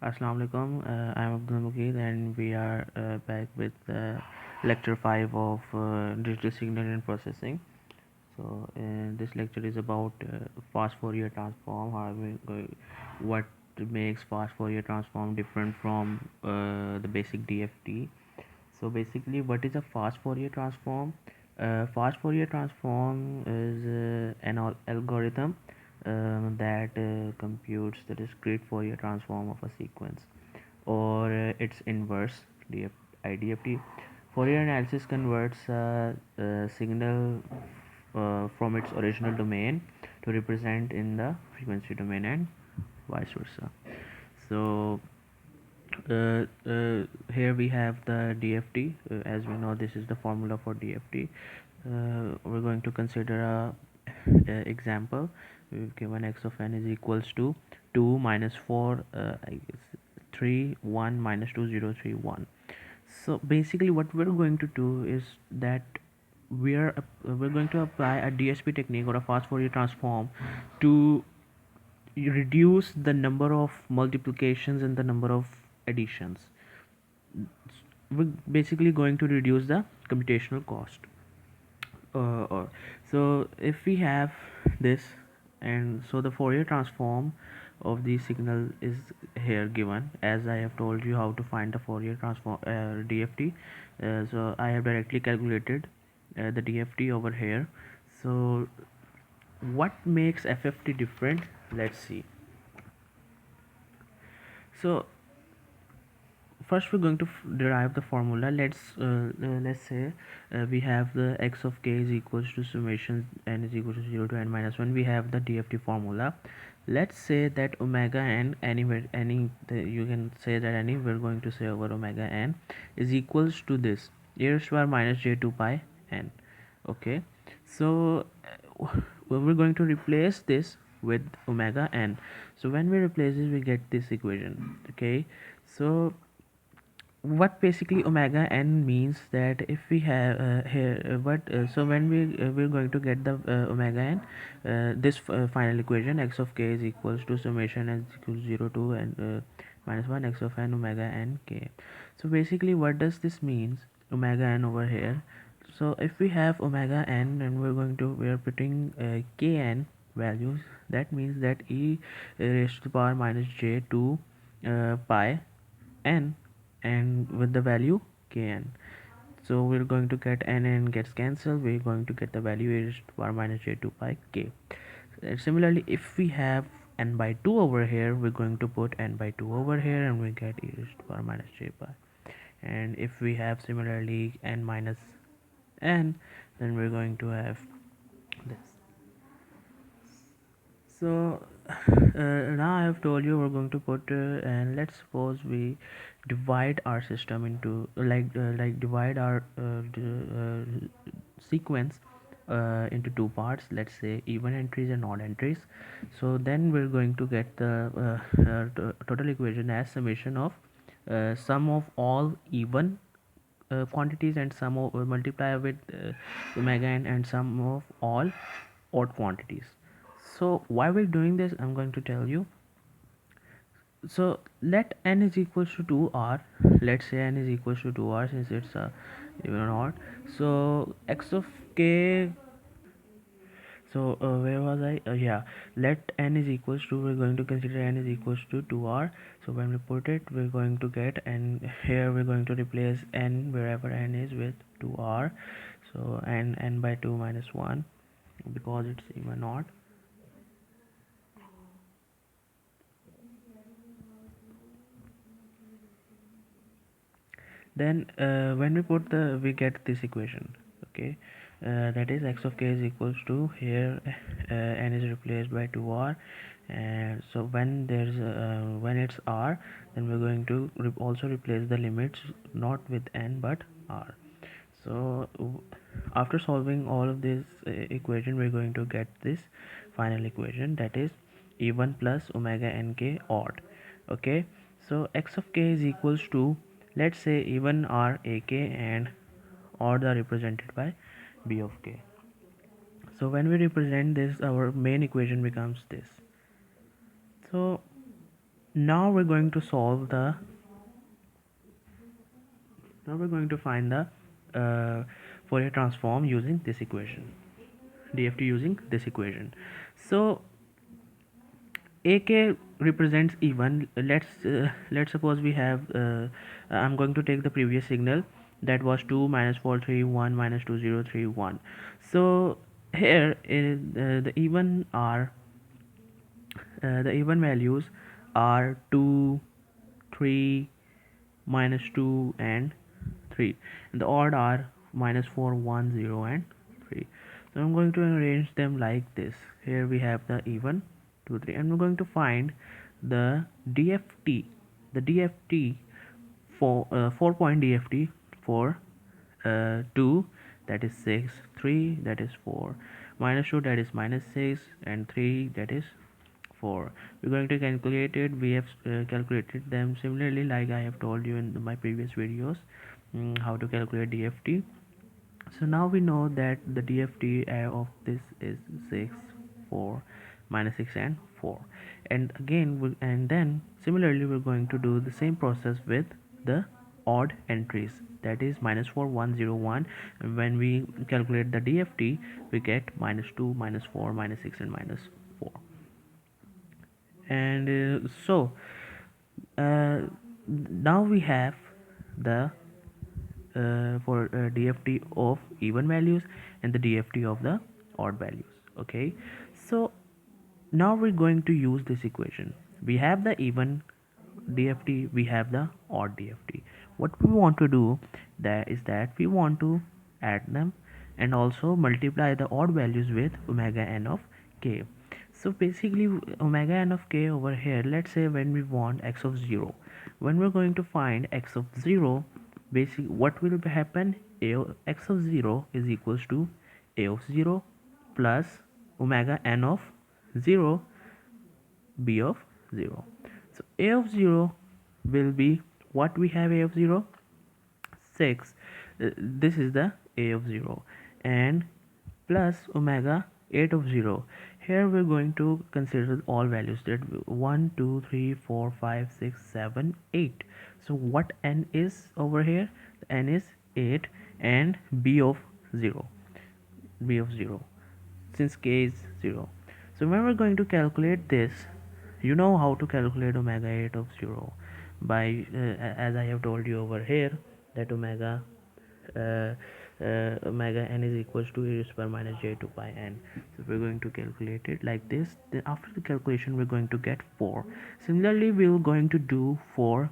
Assalamu alaikum. I'm Abdul Muqeet and we are back with lecture 5 of digital signal and processing. So, this lecture is about fast Fourier transform, what makes fast Fourier transform different from the basic DFT. So, basically, what is a fast Fourier transform? Fast Fourier transform is an algorithm that computes the discrete Fourier transform of a sequence or its inverse IDFT. Fourier analysis converts a signal from its original domain to represent in the frequency domain and vice versa. So here we have the DFT. As we know, this is the formula for DFT. We're going to consider a example. We've given x of n is equals to 2 minus 4 I guess 3 1 minus 2 0 3 1. So basically what we're going to do is that we're going to apply a DSP technique or a fast Fourier transform to reduce the number of multiplications and the number of additions. We're basically going to reduce the computational cost. So if we have this, and so the Fourier transform of the signal is here given, as I have told you how to find the Fourier transform DFT. So I have directly calculated the DFT over here. So what makes FFT different? Let's see. So first we're going to derive the formula. Let's say we have the x of k is equals to summation n is equal to 0 to n minus 1. We have the DFT formula. Let's say that omega n, anywhere you can say that any, we're going to say over omega n is equals to this e raised to power minus j 2 pi n. Okay, so we're going to replace this with omega n. So when we replace this, we get this equation. Okay, so what basically omega n means, that if we have here what so when we're going to get the omega n, this final equation x of k is equals to summation n is equals to 0 to and minus 1 x of n omega n k. So basically what does this means, omega n over here? So if we have omega n and we are putting kn values, that means that e raised to the power minus j 2 pi n, and with the value kn. So we're going to get n gets cancelled, we're going to get the value e raised to power minus j 2 pi k. Similarly, if we have n by 2 over here, we're going to put n by 2 over here and we get e raised to power minus j pi. And if we have similarly n minus n, then we're going to have this. So now I have told you we're going to put and let's suppose we divide our system into like divide our sequence into two parts, let's say even entries and odd entries. So then we're going to get the total equation as summation of sum of all even quantities and sum of multiply with omega n and sum of all odd quantities. So why we're doing this, I'm going to tell you. So let n is equals to 2r. Let's say n is equals to 2r, since it's a even or odd. So x of k, so where was I? Yeah, let n is equals to, we're going to consider n is equals to 2r. So when we put it, we're going to get, and here we're going to replace n wherever n is with 2r. So n by 2 minus 1, because it's even odd. Then when we put the, we get this equation. Okay, that is x of k is equals to, here n is replaced by 2r, and so when there's when it's r, then we're going to also replace the limits not with n but r. So after solving all of this equation, we're going to get this final equation, that is even plus omega nk odd. Okay, so x of k is equals to, let's say even are ak and odd are represented by b of k. So when we represent this, our main equation becomes this. So Now we're going to solve the now we're going to find the Fourier transform using this equation, DFT using this equation. So AK represents even. Let's suppose we have I'm going to take the previous signal, that was 2 minus 4 3 1 minus 2 0 3 1. So here is the even values are 2 3 minus 2 and 3, and the odd are minus 4 1 0 and 3. So I'm going to arrange them like this. Here we have the even 2 3, and we're going to find the DFT, the DFT for 4-point DFT for 2, that is 6, 3, that is 4, minus 2, that is minus 6, and 3, that is 4. We're going to calculate it. We have calculated them similarly like I have told you in my previous videos, how to calculate DFT. So now we know that the DFT of this is 6 4 minus 6 and 4, and again and then similarly we're going to do the same process with the odd entries, that is minus 4 1 0 1. And when we calculate the DFT, we get minus 2 minus 4 minus 6 and minus 4. And uh, now we have the for DFT of even values and the DFT of the odd values. Okay, so now we're going to use this equation. We have the even DFT, we have the odd DFT. What we want to do that we want to add them and also multiply the odd values with omega n of k. So basically omega n of k over here, let's say when we want x of 0, when we're going to find x of 0, basically what will happen, x of 0 is equals to a of 0 plus omega n of 0 b of 0. So a of 0 will be, what we have, a of 0 6, this is the a of 0, and plus omega 8 of 0. Here we're going to consider all values, that 1 2 3 4 5 6 7 8. So what n is over here, n is 8, and b of 0, since k is 0. So when we're going to calculate this, you know how to calculate omega 8 of 0 by as I have told you over here, that omega omega n is equals to e raised to power minus j 2 pi n. So we're going to calculate it like this. Then after the calculation we're going to get 4. Similarly we're going to do for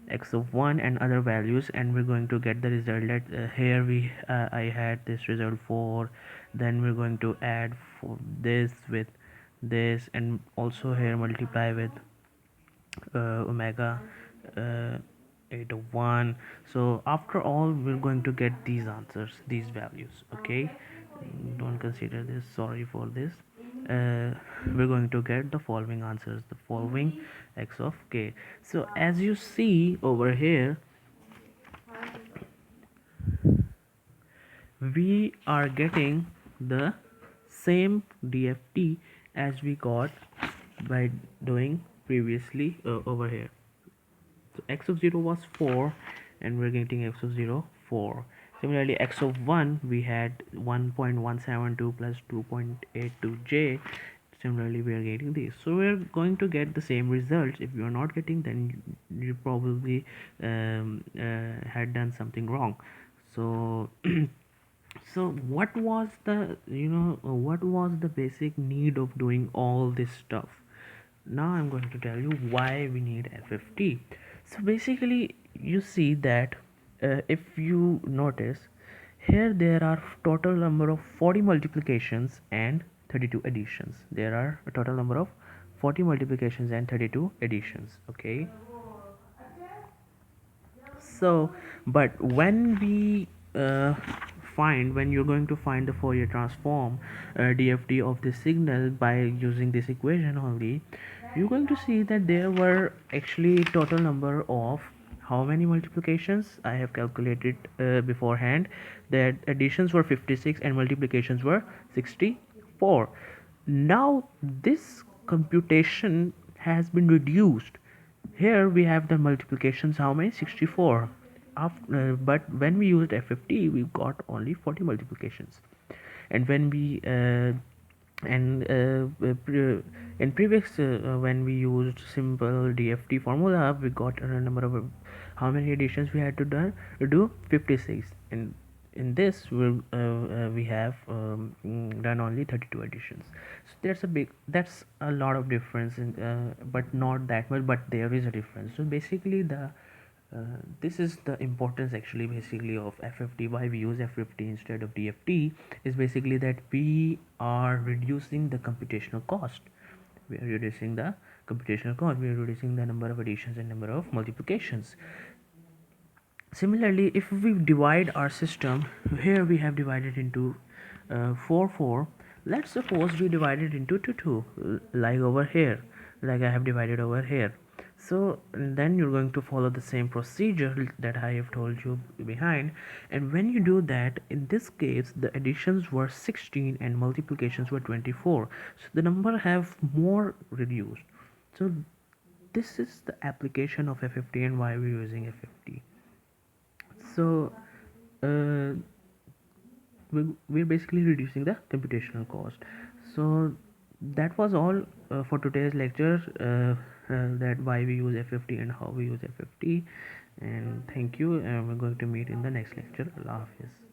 x of 1 and other values, and we're going to get the result that here we I had this result 4. Then we're going to add for this with this, and also here multiply with omega 8 of 1. So after all we're going to get these answers, these values. Okay, don't consider this, sorry for this. We're going to get the following answers, the following x of k. So as you see over here, we are getting the same DFT as we got by doing previously over here. So x of 0 was 4, and we're getting x of 0 4. Similarly x of 1 we had 1.172 plus 2.82j. Similarly we are getting this. So we're going to get the same results. If you are not getting, then you probably had done something wrong. So so what was the what was the basic need of doing all this stuff? Now I'm going to tell you why we need FFT. So basically you see that if you notice here, there are total number of 40 multiplications and 32 additions. There are a total number of 40 multiplications and 32 additions. Okay, so but when we when you're going to find the Fourier transform DFT of this signal by using this equation only, you're going to see that there were actually total number of how many multiplications I have calculated beforehand, that additions were 56 and multiplications were 64. Now this computation has been reduced Here we have the multiplications, how many? 64. But when we used F50, we got only 40 multiplications. And when we and in previous when we used simple DFT formula, we got a number of how many additions we had to do 56. And in this we have done only 32 additions. So that's a lot of difference but not that much, but there is a difference. So basically this is the importance actually basically of FFT, why we use F50 instead of DFT, is basically that we are reducing the computational cost. We are reducing the computational cost, we are reducing the number of additions and number of multiplications. Similarly, if we divide our system, here we have divided into 4 4. Let's suppose we divide it into 2 2, like over here, like I have divided over here. So then you're going to follow the same procedure that I have told you behind. And when you do that, in this case the additions were 16 and multiplications were 24, so the number have more reduced. So this is the application of F50 and why we're using F50. So uh, we're basically reducing the computational cost. So that was all for today's lecture, that why we use F50 and how we use F50. And thank you, and we're going to meet in the next lecture. Allah Hafiz.